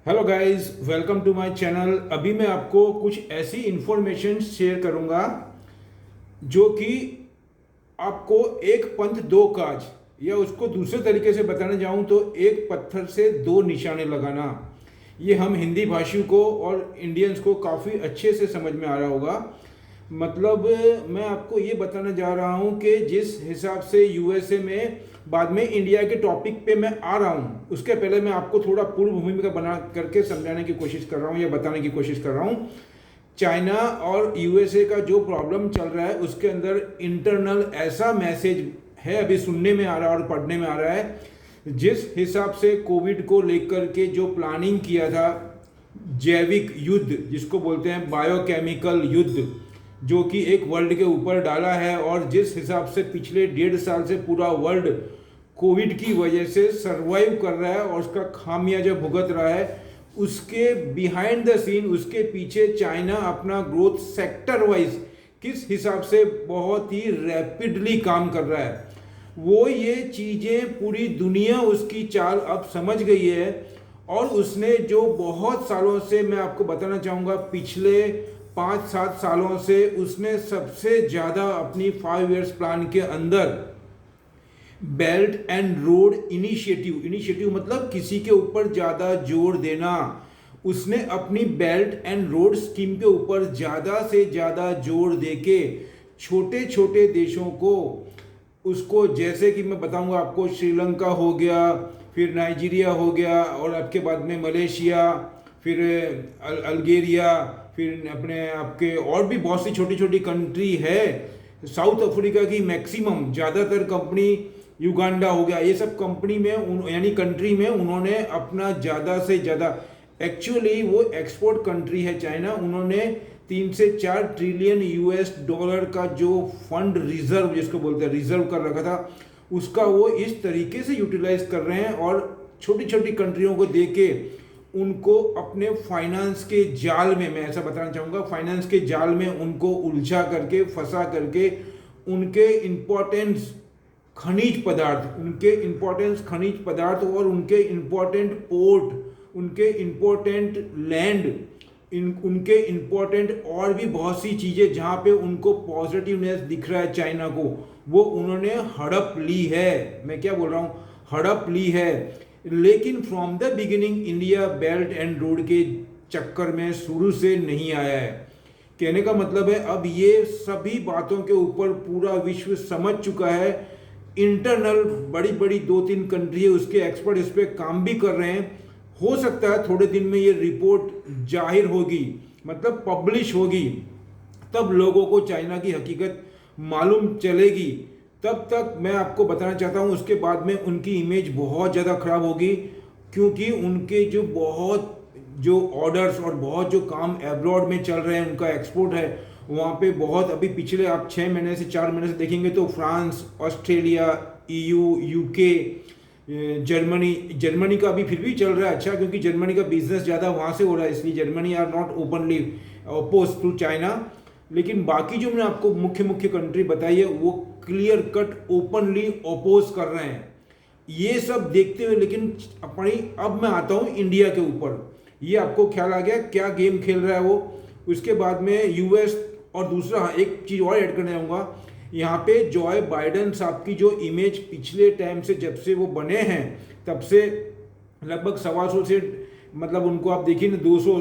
Hello guys, welcome to my channel. अभी मैं आपको कुछ ऐसी इंफॉर्मेशन शेयर करूंगा जो कि आपको एक पंथ दो काज, या उसको दूसरे तरीके से बताने जाऊं तो एक पत्थर से दो निशाने लगाना। ये हम हिंदी भाषियों को और इंडियंस को काफ़ी अच्छे से समझ में आ रहा होगा। मतलब मैं आपको ये बताने जा रहा हूँ कि जिस हिसाब से यूएसए में, बाद में इंडिया के टॉपिक पे मैं आ रहा हूँ, उसके पहले मैं आपको थोड़ा पूर्व भूमिका बना करके समझाने की कोशिश कर रहा हूँ या बताने की कोशिश कर रहा हूँ। चाइना और यूएसए का जो प्रॉब्लम चल रहा है उसके अंदर इंटरनल ऐसा मैसेज है, अभी सुनने में आ रहा है और पढ़ने में आ रहा है। जिस हिसाब से कोविड को लेकर के जो प्लानिंग किया था, जैविक युद्ध जिसको बोलते हैं, बायोकेमिकल युद्ध, जो कि एक वर्ल्ड के ऊपर डाला है, और जिस हिसाब से पिछले 1.5 साल से पूरा वर्ल्ड कोविड की वजह से सरवाइव कर रहा है और उसका खामियाजा भुगत रहा है, उसके बिहाइंड द सीन, उसके पीछे चाइना अपना ग्रोथ सेक्टर वाइज किस हिसाब से बहुत ही रैपिडली काम कर रहा है, वो ये चीज़ें पूरी दुनिया उसकी चाल अब समझ गई है। और उसने जो बहुत सालों से, मैं आपको बताना चाहूँगा, पिछले 5-7 सालों से उसने सबसे ज़्यादा अपनी 5 इयर्स प्लान के अंदर बेल्ट एंड रोड इनिशिएटिव मतलब किसी के ऊपर ज़्यादा जोर देना, उसने अपनी बेल्ट एंड रोड स्कीम के ऊपर ज़्यादा से ज़्यादा जोर देके छोटे छोटे देशों को, उसको, जैसे कि मैं बताऊंगा आपको, श्रीलंका हो गया, फिर नाइजीरिया हो गया, और आपके बाद में मलेशिया, फिर अल्गेरिया, फिर अपने आपके और भी बहुत सी छोटी छोटी कंट्री है, साउथ अफ्रीका की मैक्सिमम ज़्यादातर कंपनी, युगांडा हो गया, ये सब कंपनी में यानी कंट्री में उन्होंने अपना ज़्यादा से ज़्यादा, एक्चुअली वो एक्सपोर्ट कंट्री है चाइना, उन्होंने 3 से 4 ट्रिलियन यूएस डॉलर का जो फंड रिजर्व, जिसको बोलते हैं, रिजर्व कर रखा था, उसका वो इस तरीके से यूटिलाइज कर रहे हैं और छोटी छोटी कंट्रियों को देके उनको अपने फाइनेंस के जाल में, मैं ऐसा बताना चाहूँगा, फाइनेंस के जाल में उनको उलझा करके, फंसा करके, उनके इम्पोर्टेंस खनिज पदार्थ और उनके इम्पोर्टेंट पोर्ट, उनके इम्पोर्टेंट लैंड, उनके इम्पोर्टेंट और भी बहुत सी चीज़ें जहाँ पे उनको पॉजिटिवनेस दिख रहा है चाइना को, वो उन्होंने हड़प ली है। मैं क्या बोल रहा हूँ, हड़प ली है। लेकिन from the beginning India belt and road के चक्कर में शुरू से नहीं आया है। कहने का मतलब है अब ये सभी बातों के ऊपर पूरा विश्व समझ चुका है। इंटरनल बड़ी बड़ी 2-3 कंट्री है, उसके एक्सपर्ट इस पर काम भी कर रहे हैं। हो सकता है थोड़े दिन में ये रिपोर्ट जाहिर होगी, मतलब पब्लिश होगी, तब लोगों को चाइना की हकीकत मालूम चलेगी। तब तक मैं आपको बताना चाहता हूँ, उसके बाद में उनकी इमेज बहुत ज़्यादा खराब होगी, क्योंकि उनके जो ऑर्डर्स और बहुत जो काम एब्रॉड में चल रहे हैं, उनका एक्सपोर्ट है वहाँ पे बहुत, अभी पिछले आप 6 महीने से 4 महीने से देखेंगे तो France, Australia, EU, UK, Germany का अभी फिर भी चल रहा है अच्छा, क्योंकि जर्मनी का बिजनेस ज़्यादा वहाँ से हो रहा है, इसलिए Germany are not openly oppose to China. लेकिन बाकी जो मैंने आपको मुख्य मुख्य कंट्री बताई है वो क्लियर कट ओपनली अपोज कर रहे हैं। ये सब देखते हुए, लेकिन अपनी, अब मैं आता हूँ इंडिया के ऊपर, ये आपको ख्याल आ गया क्या गेम खेल रहा है वो। उसके बाद में यूएस, और दूसरा, हाँ, एक चीज़ और ऐड करने जाऊँगा, यहाँ पे जॉय बाइडन साहब की जो इमेज पिछले टाइम से, जब से वो बने हैं तब से, लगभग 125 से, मतलब उनको आप देखिए ना, 200,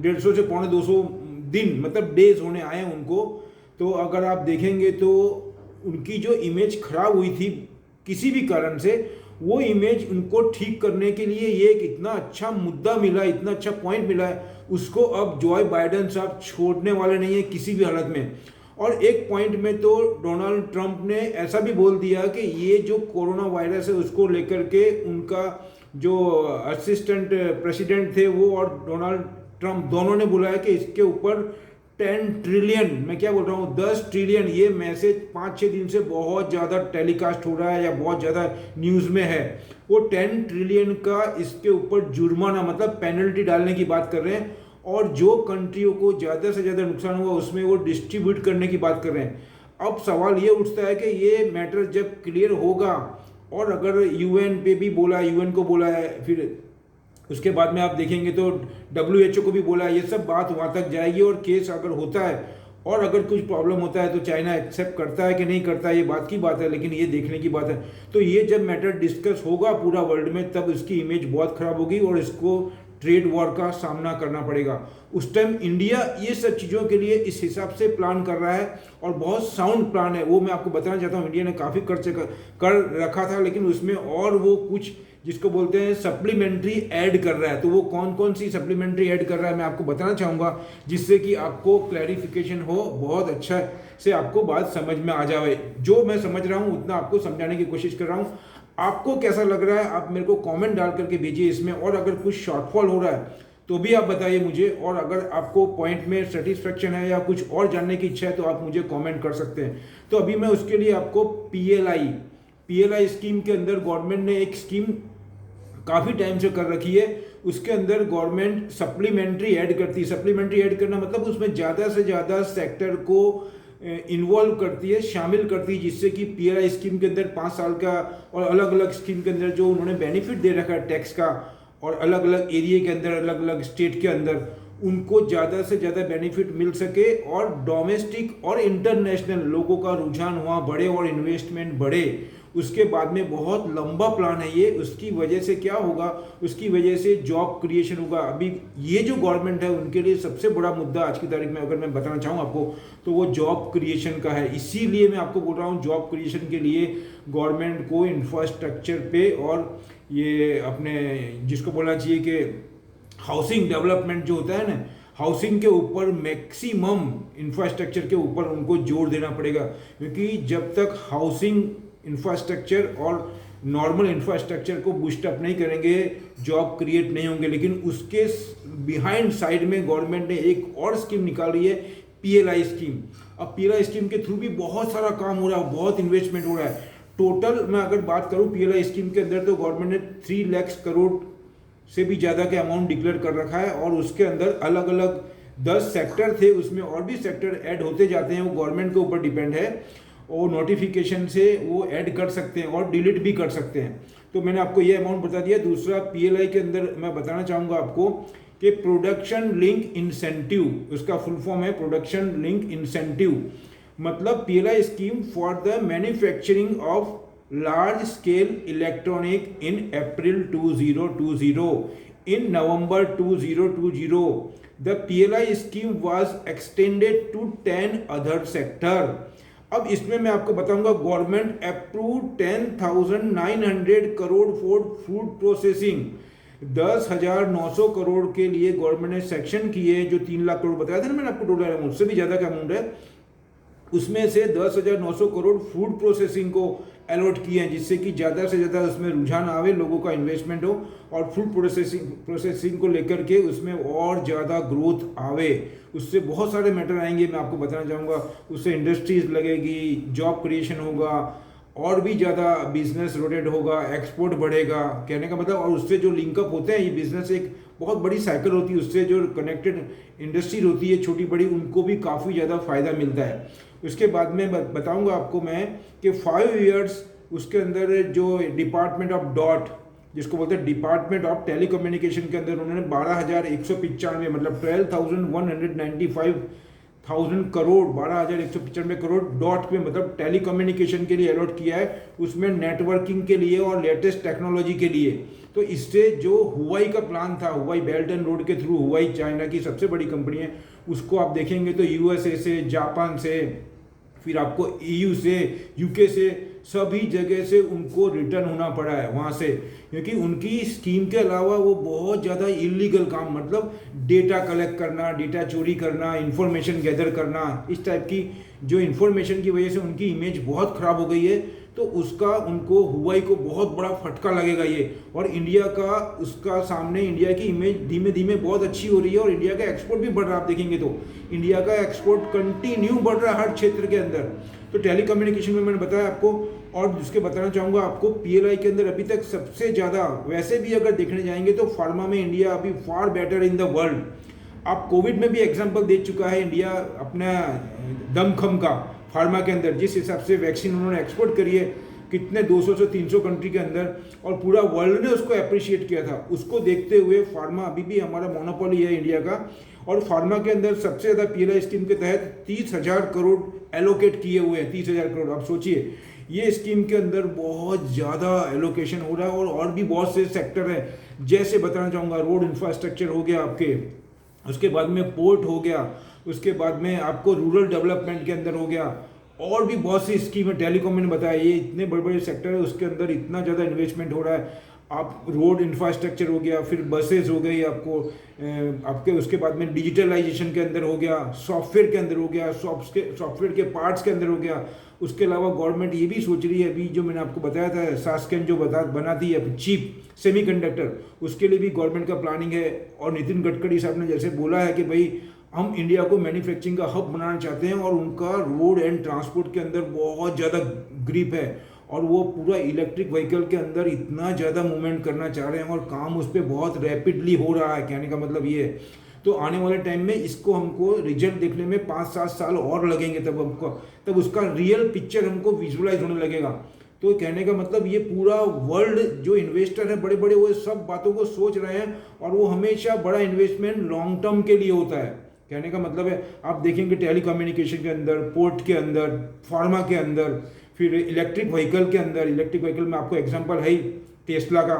150 से 250 दिन, मतलब डेज होने आए हैं उनको। तो अगर आप देखेंगे तो उनकी जो इमेज खराब हुई थी किसी भी कारण से, वो इमेज उनको ठीक करने के लिए ये एक इतना अच्छा मुद्दा मिला, इतना अच्छा पॉइंट मिला है, उसको अब जॉय बाइडन साहब छोड़ने वाले नहीं है किसी भी हालत में। और एक पॉइंट में तो डोनाल्ड ट्रंप ने ऐसा भी बोल दिया कि ये जो कोरोना वायरस है उसको लेकर के उनका जो असिस्टेंट प्रेसिडेंट थे वो और डोनाल्ड ट्रंप दोनों ने बोला है कि इसके ऊपर 10 ट्रिलियन, मैं क्या बोल रहा हूँ, 10 ट्रिलियन, ये मैसेज 5-6 दिन से बहुत ज़्यादा टेलीकास्ट हो रहा है या बहुत ज़्यादा न्यूज़ में है। वो 10 ट्रिलियन का इसके ऊपर जुर्माना, मतलब पेनल्टी डालने की बात कर रहे हैं, और जो कंट्रियों को ज़्यादा से ज़्यादा नुकसान हुआ उसमें वो डिस्ट्रीब्यूट करने की बात कर रहे हैं। अब सवाल ये उठता है कि ये मैटर जब क्लियर होगा, और अगर यूएन पे भी बोला, यूएन को बोला है, फिर उसके बाद में आप देखेंगे तो WHO को भी बोला है, ये सब बात वहाँ तक जाएगी और केस अगर होता है और अगर कुछ प्रॉब्लम होता है तो चाइना एक्सेप्ट करता है कि नहीं करता है, ये बात की बात है, लेकिन ये देखने की बात है। तो ये जब मैटर डिस्कस होगा पूरा वर्ल्ड में, तब इसकी इमेज बहुत खराब होगी और इसको ट्रेड वॉर का सामना करना पड़ेगा। उस टाइम इंडिया ये सब चीज़ों के लिए इस हिसाब से प्लान कर रहा है और बहुत साउंड प्लान है, वो मैं आपको बताना चाहता हूँ। इंडिया ने काफ़ी खर्च कर रखा था, लेकिन उसमें और वो कुछ जिसको बोलते हैं सप्लीमेंट्री ऐड कर रहा है। तो वो कौन कौन सी सप्लीमेंट्री ऐड कर रहा है मैं आपको बताना चाहूँगा, जिससे कि आपको क्लैरिफिकेशन हो, बहुत अच्छा से आपको बात समझ में आ जाए। जो मैं समझ रहा हूँ उतना आपको समझाने की कोशिश कर रहा हूँ। आपको कैसा लग रहा है आप मेरे को कमेंट डाल करके भेजिए इसमें, और अगर कुछ शॉर्टफॉल हो रहा है तो भी आप बताइए मुझे, और अगर आपको पॉइंट में सेटिस्फेक्शन है या कुछ और जानने की इच्छा है तो आप मुझे कमेंट कर सकते हैं। तो अभी मैं उसके लिए आपको पीएलआई स्कीम के अंदर गवर्नमेंट ने एक स्कीम काफ़ी टाइम से कर रखी है। उसके अंदर गवर्नमेंट सप्लीमेंट्री ऐड करती है। सप्लीमेंट्री ऐड करना मतलब उसमें ज़्यादा से ज़्यादा सेक्टर को इन्वॉल्व करती है, शामिल करती है, जिससे कि पीएलआई स्कीम के अंदर 5 साल का और अलग अलग स्कीम के अंदर जो उन्होंने बेनिफिट दे रखा है टैक्स का, और अलग अलग एरिया के अंदर, अलग अलग स्टेट के अंदर उनको ज़्यादा से ज़्यादा बेनिफिट मिल सके और डोमेस्टिक और इंटरनेशनल लोगों का रुझान वहाँ बढ़े और इन्वेस्टमेंट बढ़े। उसके बाद में बहुत लंबा प्लान है ये। उसकी वजह से क्या होगा, उसकी वजह से जॉब क्रिएशन होगा। अभी ये जो गवर्नमेंट है उनके लिए सबसे बड़ा मुद्दा आज की तारीख में अगर मैं बताना चाहूँ आपको तो वो जॉब क्रिएशन का है। इसीलिए मैं आपको बोल रहा हूँ जॉब क्रिएशन के लिए गवर्नमेंट को इंफ्रास्ट्रक्चर पे और ये अपने जिसको बोलना चाहिए कि हाउसिंग डेवलपमेंट जो होता है ना, हाउसिंग के ऊपर मैक्सिमम इंफ्रास्ट्रक्चर के ऊपर उनको जोर देना पड़ेगा। क्योंकि जब तक हाउसिंग इंफ्रास्ट्रक्चर और नॉर्मल इंफ्रास्ट्रक्चर को बूस्ट अप नहीं करेंगे जॉब क्रिएट नहीं होंगे। लेकिन उसके बिहाइंड साइड में गवर्नमेंट ने एक और स्कीम निकाली है, पीएलआई स्कीम। अब पीएलआई स्कीम के थ्रू भी बहुत सारा काम हो रहा है, बहुत इन्वेस्टमेंट हो रहा है। टोटल मैं अगर बात करूं पीएलआई स्कीम के अंदर तो गवर्नमेंट ने 3 लाख करोड़ से भी ज़्यादा का अमाउंट डिक्लेयर कर रखा है, और उसके अंदर अलग अलग 10 सेक्टर थे, उसमें और भी सेक्टर ऐड होते जाते हैं। वो गवर्नमेंट के ऊपर डिपेंड है, और नोटिफिकेशन से वो ऐड कर सकते हैं और डिलीट भी कर सकते हैं। तो मैंने आपको ये अमाउंट बता दिया। दूसरा पीएलआई के अंदर मैं बताना चाहूँगा आपको कि प्रोडक्शन लिंक इंसेंटिव, उसका फुल फॉर्म है प्रोडक्शन लिंक इंसेंटिव, मतलब PLI scheme for the manufacturing of large scale electronic in April 2020. In November 2020 the PLI scheme was extended to 10 other sector. अब इसमें मैं आपको बताऊंगा government approve 10,900 crore for food processing. 10,900 crore के लिए government ने सेक्शन किए, जो 3 लाख करोड़ बताया था ना मैंने आपको टोटल अमाउंट, उससे भी ज़्यादा का अमाउंट है। उसमें से 10,900 करोड़ फूड प्रोसेसिंग को अलॉट किए हैं, जिससे कि ज़्यादा से ज़्यादा उसमें रुझान आवे, लोगों का इन्वेस्टमेंट हो और फूड प्रोसेसिंग को लेकर के उसमें और ज़्यादा ग्रोथ आवे। उससे बहुत सारे मैटर आएंगे, मैं आपको बताना चाहूँगा। उससे इंडस्ट्रीज लगेगी, जॉब क्रिएशन होगा, और भी ज़्यादा बिजनेस रोटेट होगा, एक्सपोर्ट बढ़ेगा, कहने का मतलब। और उससे जो लिंकअप होते हैं, ये बिजनेस एक बहुत बड़ी साइकिल होती है, उससे जो कनेक्टेड इंडस्ट्रीज होती है छोटी बड़ी, उनको भी काफ़ी ज़्यादा फ़ायदा मिलता है। उसके बाद में बताऊंगा आपको मैं कि 5 इयर्स उसके अंदर जो डिपार्टमेंट ऑफ डॉट, जिसको बोलते हैं डिपार्टमेंट ऑफ टेलीकम्युनिकेशन के अंदर उन्होंने 12,195 मतलब 12,195,000 करोड़ 12,195 करोड़ डॉट में मतलब टेलीकम्युनिकेशन के लिए अलॉट किया है, उसमें नेटवर्किंग के लिए और लेटेस्ट टेक्नोलॉजी के लिए। तो इससे जो हुवाई का प्लान था, हुवाई बेल्ट एंड रोड के थ्रू, हुवाई चाइना की सबसे बड़ी कंपनी है, उसको आप देखेंगे तो यूएसए से, जापान से, फिर आपको ईयू से, यूके से, सभी जगह से उनको रिटर्न होना पड़ा है वहाँ से, क्योंकि उनकी स्कीम के अलावा वो बहुत ज़्यादा इलीगल काम, मतलब डेटा कलेक्ट करना, डेटा चोरी करना, इंफॉर्मेशन गैदर करना, इस टाइप की जो इन्फॉर्मेशन की वजह से उनकी इमेज बहुत ख़राब हो गई है। तो उसका उनको हुवाई को बहुत बड़ा फटका लगेगा ये, और इंडिया का उसका सामने इंडिया की इमेज धीमे धीमे बहुत अच्छी हो रही है, और इंडिया का एक्सपोर्ट भी बढ़ रहा है। आप देखेंगे तो इंडिया का एक्सपोर्ट कंटिन्यू बढ़ रहा है हर क्षेत्र के अंदर। तो टेलीकम्युनिकेशन में मैंने बताया आपको, और जिसके बताना चाहूँगा आपको पीएलआई के अंदर अभी तक सबसे ज़्यादा, वैसे भी अगर देखने जाएंगे तो फार्मा में इंडिया अभी far better in the world. आप कोविड में भी एग्जाम्पल दे चुका है इंडिया अपना दमखम का फार्मा के अंदर, जिस हिसाब से वैक्सीन उन्होंने एक्सपोर्ट कितने 200 से 300 कंट्री के अंदर, और पूरा वर्ल्ड ने उसको अप्रिशिएट किया था। उसको देखते हुए फार्मा अभी भी हमारा मोनोपोली है इंडिया का, और फार्मा के अंदर सबसे ज़्यादा पीएलआई स्कीम के तहत 30,000 करोड़ एलोकेट किए हुए हैं। 30,000 करोड़, आप सोचिए ये स्कीम के अंदर बहुत ज़्यादा एलोकेशन हो रहा है। और भी बहुत से सेक्टर हैं, जैसे बताना चाहूँगा रोड इंफ्रास्ट्रक्चर हो गया आपके, उसके बाद में पोर्ट हो गया, उसके बाद में आपको रूरल डेवलपमेंट के अंदर हो गया, और भी बहुत सी स्कीम है। टेलीकॉम मैंने बताया, ये इतने बड़े बड़े सेक्टर है, उसके अंदर इतना ज़्यादा इन्वेस्टमेंट हो रहा है। आप रोड इंफ्रास्ट्रक्चर हो गया, फिर बसेस हो गई आपको, आपके उसके बाद में डिजिटलाइजेशन के अंदर हो गया, सॉफ्टवेयर के अंदर हो गया, सॉफ्टवेयर के पार्ट्स के अंदर हो गया। उसके अलावा गवर्नमेंट ये भी सोच रही है, अभी जो मैंने आपको बताया था सास्केन जो बनाती है चिप सेमीकंडक्टर, उसके लिए भी गवर्नमेंट का प्लानिंग है। और नितिन गडकरी साहब ने जैसे बोला है कि भाई हम इंडिया को मैन्युफैक्चरिंग का हब बनाना चाहते हैं, और उनका रोड एंड ट्रांसपोर्ट के अंदर बहुत ज़्यादा ग्रिप है, और वो पूरा इलेक्ट्रिक व्हीकल के अंदर इतना ज़्यादा मूवमेंट करना चाह रहे हैं, और काम उस पर बहुत रैपिडली हो रहा है। कहने का मतलब ये है, तो आने वाले टाइम में इसको हमको रिजल्ट देखने में 5-7 साल और लगेंगे, तब उसका रियल पिक्चर हमको विजुअलाइज होने लगेगा। तो कहने का मतलब ये पूरा वर्ल्ड जो इन्वेस्टर है बड़े बड़े, वो सब बातों को सोच रहे हैं, और वो हमेशा बड़ा इन्वेस्टमेंट लॉन्ग टर्म के लिए होता है। कहने का मतलब है, आप देखेंगे टेलीकम्युनिकेशन के अंदर, पोर्ट के अंदर, फार्मा के अंदर, फिर इलेक्ट्रिक व्हीकल के अंदर। इलेक्ट्रिक व्हीकल में आपको एग्जांपल है ही टेस्ला का।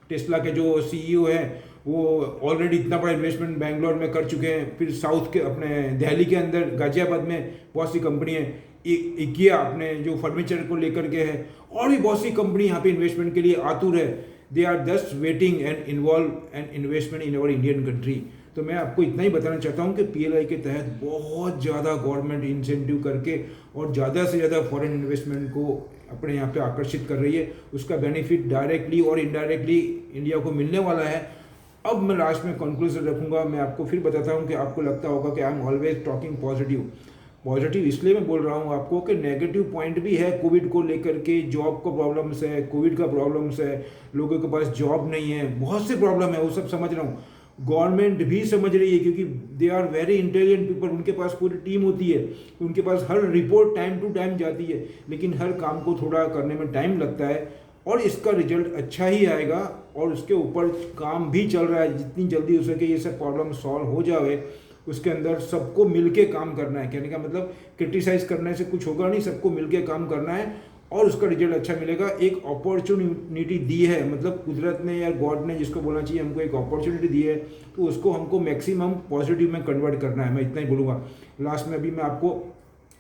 टेस्ला के जो सीईओ हैं वो ऑलरेडी इतना बड़ा इन्वेस्टमेंट बेंगलोर में कर चुके हैं। फिर साउथ के अपने दिल्ली के अंदर गाजियाबाद में बहुत सी कंपनी है, इकिया अपने जो फर्नीचर को लेकर के है, और भी बहुत सी कंपनी यहाँ पे इन्वेस्टमेंट के लिए आतुर है। They are just waiting and involve and investment in our Indian country. तो मैं आपको इतना ही बताना चाहता हूँ कि पीएलआई के तहत बहुत ज़्यादा गवर्नमेंट इंसेंटिव करके और ज़्यादा से ज़्यादा फॉरेन इन्वेस्टमेंट को अपने यहाँ पे आकर्षित कर रही है। उसका बेनिफिट डायरेक्टली और इनडायरेक्टली इंडिया को मिलने वाला है। अब मैं लास्ट में कंक्लूजन रखूँगा। मैं आपको फिर बताता हूँ कि आपको लगता होगा कि I am always talking positive इसलिए मैं बोल रहा हूँ आपको कि नेगेटिव पॉइंट भी है कोविड को लेकर के। जॉब का प्रॉब्लम्स है, कोविड का प्रॉब्लम्स है, लोगों के पास जॉब नहीं है, बहुत से प्रॉब्लम है, वो सब समझ रहा हूँ। गवर्नमेंट भी समझ रही है क्योंकि they are very intelligent people, उनके पास पूरी टीम होती है, उनके पास हर रिपोर्ट टाइम टू टाइम जाती है, लेकिन हर काम को थोड़ा करने में टाइम लगता है और इसका रिजल्ट अच्छा ही आएगा। और उसके ऊपर काम भी चल रहा है, जितनी जल्दी हो सके ये सब प्रॉब्लम सॉल्व हो जाए। उसके अंदर सबको मिलके काम करना है। कहने का मतलब क्रिटिसाइज करने से कुछ होगा नहीं, सबको मिलके काम करना है और उसका रिजल्ट अच्छा मिलेगा। एक अपॉर्चुनिटी दी है, मतलब कुदरत ने या गॉड ने, जिसको बोलना चाहिए, हमको एक अपॉर्चुनिटी दी है, तो उसको हमको मैक्सिमम पॉजिटिव में कन्वर्ट करना है। मैं इतना ही बोलूँगा लास्ट में। अभी मैं आपको,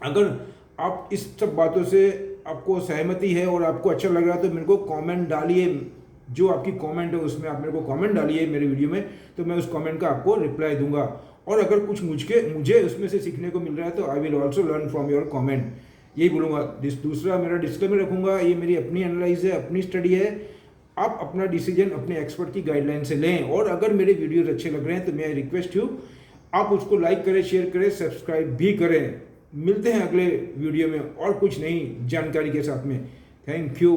अगर आप इस सब बातों से आपको सहमति है और आपको अच्छा लग रहा है तो मेरे को कमेंट डालिए। जो आपकी कमेंट है उसमें आप मेरे को कमेंट डालिए मेरे वीडियो में, तो मैं उस कमेंट का आपको रिप्लाई दूंगा। और अगर कुछ मुझे उसमें से सीखने को मिल रहा है तो I will also learn from your comment, यही बोलूँगा। दूसरा मेरा डिस्क्लेमर रखूँगा, ये मेरी अपनी एनालाइज है, अपनी स्टडी है। आप अपना डिसीजन अपने एक्सपर्ट की गाइडलाइन से लें। और अगर मेरे वीडियोज़ अच्छे लग रहे हैं तो मैं रिक्वेस्ट यू, आप उसको लाइक करें, शेयर करें, सब्सक्राइब भी करें। मिलते हैं अगले वीडियो में और कुछ नई जानकारी के साथ में। Thank you.